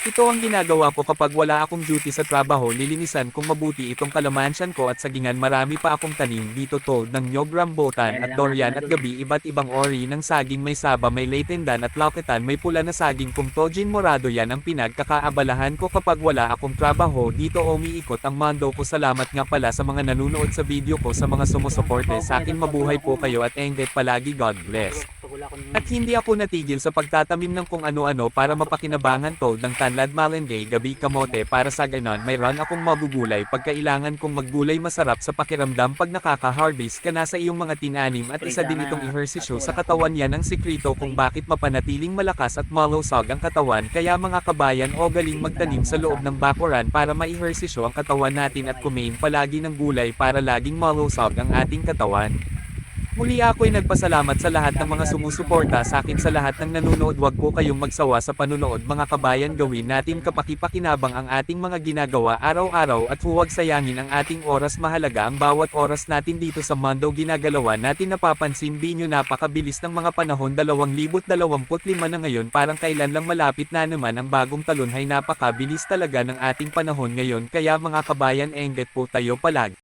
Ito ang ginagawa ko kapag wala akong duty sa trabaho, lilinisan kong mabuti itong kalamansyan ko at sagingan. Marami pa akong tanim dito tulad ng nyog, rambutan Kaya na at lang natin durian at idol. gabi iba't ibang ori ng saging, may saba, may laytendan at lauketan, may pula na saging kung tojin morado. Yan ang pinagkakaabalahan ko kapag wala akong trabaho dito o umiikot ang mundo ko. Salamat nga pala sa mga nanonood sa video ko, sa mga sumusuporte sa akin. Mabuhay po kayo at engget palagi, God bless. Pag wala akong At hindi ako natigil sa pagtatanim ng kung ano-ano para mapakinabangan tulad ng tanlad, malengke, gabi, kamote, para sa ganon may run akong magugulay pag kailangan kong maggulay. Masarap sa pakiramdam pag nakaka-harvest ka na sa iyong mga tinanim at isa din itong ehersisyo sa katawan. Yan ang sikreto kung bakit mapanatiling malakas at malusog ang katawan. Kaya mga kabayan, o galing magtanim sa loob ng bakuran para ma-ehersisyo ang katawan natin at kumain palagi ng gulay para laging malusog ang ating katawan. Muli ako'y nagpasalamat sa lahat ng mga sumusuporta sa akin, sa lahat ng nanonood. Huwag po kayong magsawa sa panunood mga kabayan. Gawin natin kapaki-pakinabang ang ating mga ginagawa araw-araw at huwag sayangin ang ating oras. Mahalaga ang bawat oras natin dito sa mundo. Ginagalawan natin, napapansin din nyo napakabilis ng mga panahon. 2025 na ngayon, parang kailan lang malapit na naman ang bagong talon. Hay napakabilis talaga ng ating panahon ngayon. Kaya mga kabayan, engget po tayo palagi.